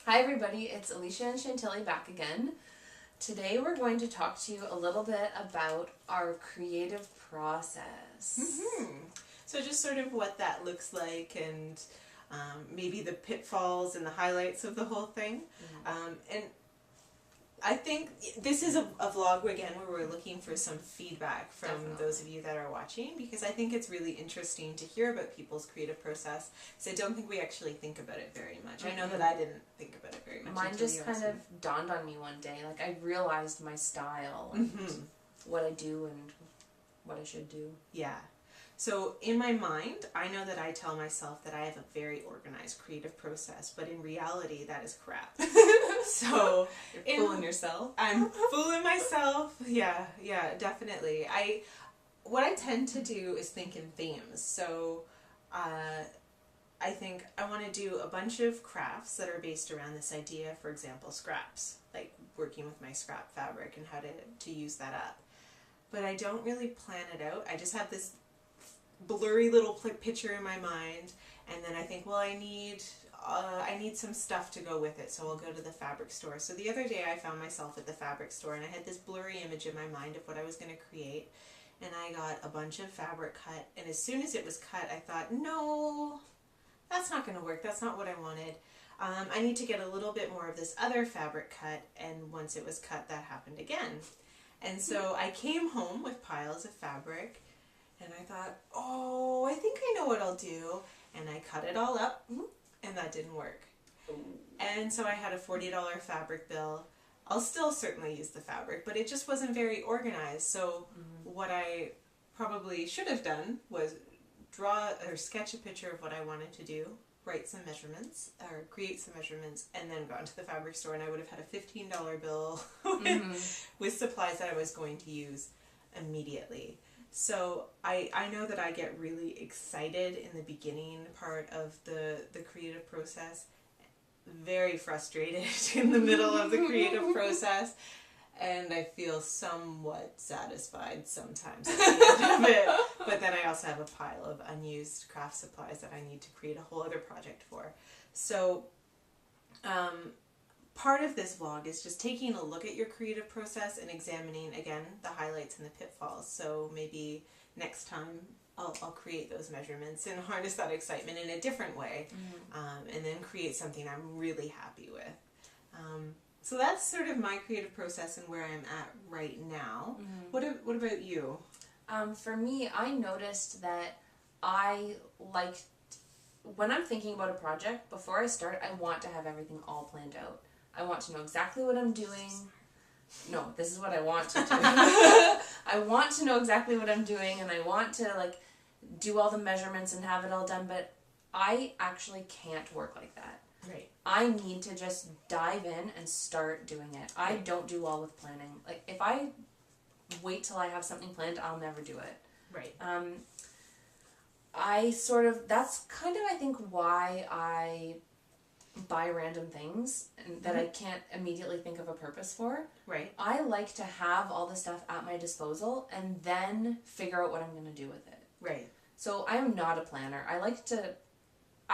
Hi everybody, it's Alicia and Chantilly back again. Today we're going to talk to you a little bit about our creative process. So just sort of what that looks like and maybe the pitfalls and the highlights of the whole thing. And I think this is a vlog, again, where we're looking for some feedback from those of you that are watching, because I think it's really interesting to hear about people's creative process, because I don't think we actually think about it very much. I know that I didn't think about it very much. Mine just kind of dawned on me one day. Like, I realized my style and what I do and what I should do. Yeah. So in my mind, I know that I tell myself that I have a very organized creative process, but in reality, that is crap. So You're fooling yourself. I'm fooling myself. Yeah, definitely. What I tend to do is think in themes. So I think I want to do a bunch of crafts that are based around this idea, for example, scraps, like working with my scrap fabric and how to use that up. But I don't really plan it out. I just have this blurry little picture in my mind, and then I think, well, I need some stuff to go with it, so I'll go to the fabric store. So the other day I found myself at the fabric store, and I had this blurry image in my mind of what I was going to create, and I got a bunch of fabric cut, and as soon as it was cut, I thought, no, that's not going to work. That's not what I wanted. I need to get a little bit more of this other fabric cut, and once it was cut, that happened again. And so I came home with piles of fabric, and I thought, oh, I think I know what I'll do. And I cut it all up, and that didn't work. And so I had a $40 fabric bill. I'll still certainly use the fabric, but it just wasn't very organized. So what I probably should have done was draw or sketch a picture of what I wanted to do, write some measurements, or create some measurements, and then gone to the fabric store, and I would have had a $15 bill with supplies that I was going to use immediately. So I know that I get really excited in the beginning part of the creative process, very frustrated in the middle of the creative process, and I feel somewhat satisfied sometimes at the end of it. But then I also have a pile of unused craft supplies that I need to create a whole other project for. So part of this vlog is just taking a look at your creative process and examining, again, the highlights and the pitfalls. So maybe next time I'll create those measurements and harness that excitement in a different way, and then create something I'm really happy with. So that's sort of my creative process and where I'm at right now. What about you? For me, I noticed that I like, when I'm thinking about a project, before I start, I want to have everything all planned out. I want to know exactly what I'm doing. No, this is what I want to do. I want to know exactly what I'm doing, and I want to do all the measurements and have it all done, but I actually can't work like that. Right. I need to just dive in and start doing it. I don't do well with planning. Like, if I wait till I have something planned, I'll never do it. Right. That's kind of, I think, why I buy random things and that I can't immediately think of a purpose for. Right. I like to have all the stuff at my disposal and then figure out what I'm going to do with it. Right. So I am not a planner. I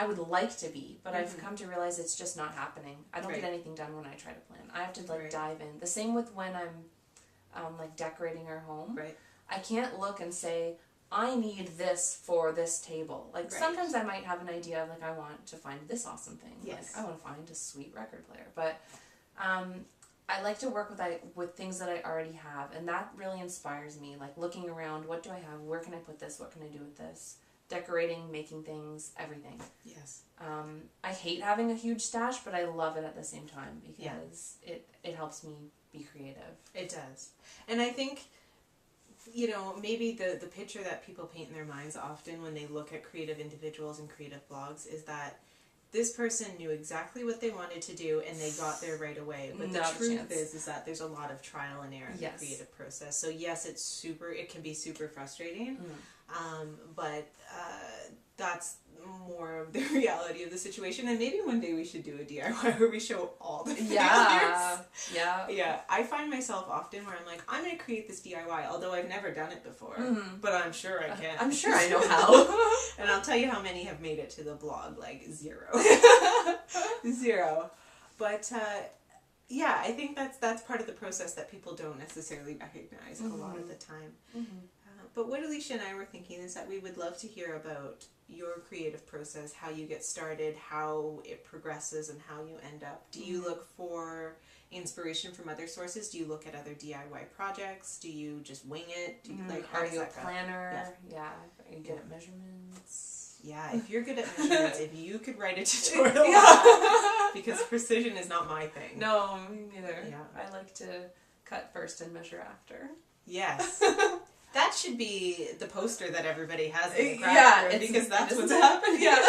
would like to be, but I've come to realize it's just not happening. I don't get anything done when I try to plan. I have to dive in. The same with when I'm decorating our home. Right. I can't look and say, I need this for this table. Sometimes I might have an idea of, I want to find this awesome thing. Yes. I want to find a sweet record player. But I like to work with things that I already have, and that really inspires me. Looking around, what do I have? Where can I put this? What can I do with this? Decorating, making things, everything. Yes. I hate having a huge stash, but I love it at the same time because it helps me be creative. It does. And I think, maybe the picture that people paint in their minds often when they look at creative individuals and creative blogs is that this person knew exactly what they wanted to do and they got there right away. But the truth is that there's a lot of trial and error in the creative process. So yes, it can be super frustrating, but that's more of the reality of the situation. And maybe one day we should do a DIY where we show all the failures. Yeah. I find myself often where I'm like, I'm going to create this DIY, although I've never done it before, but I'm sure I can. I'm sure I know how. And I'll tell you how many have made it to the blog, 0. 0. But yeah, I think that's part of the process that people don't necessarily recognize a lot of the time. But what Alicia and I were thinking is that we would love to hear about your creative process, how you get started, how it progresses, and how you end up. Do you look for inspiration from other sources? Do you look at other DIY projects? Do you just wing it? Do you, how Are does you a that go? planner? Yeah. Are you good at measurements? Yeah, if you're good at measurements, if you could write a tutorial on that, because precision is not my thing. No, me neither. Yeah. I like to cut first and measure after. Yes. That should be the poster that everybody has in the craft room, because that's what's happening. Yeah.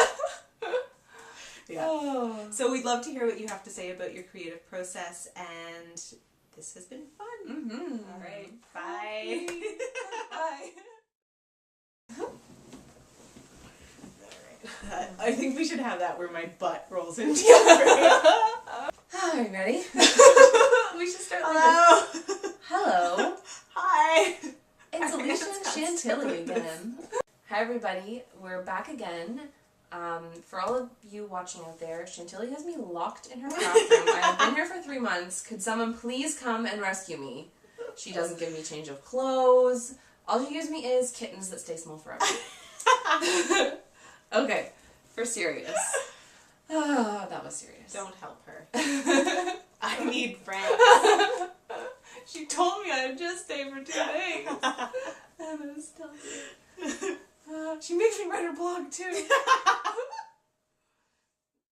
Yeah. Oh. So we'd love to hear what you have to say about your creative process, and this has been fun. All right. Bye. Bye. I think we should have that where my butt rolls into Are you ready? We should start like Hello. this. Hello. Hi. It's Alicia and Chantilly again. Hi everybody, we're back again. For all of you watching out there, Chantilly has me locked in her craft room. I have been here for 3 months. Could someone please come and rescue me? She doesn't give me change of clothes. All she gives me is kittens that stay small forever. Okay, for serious. Oh, that was serious. Don't help her. I need friends. She told me I'd just stay for 2 days. And I was still here. She makes me write her blog too.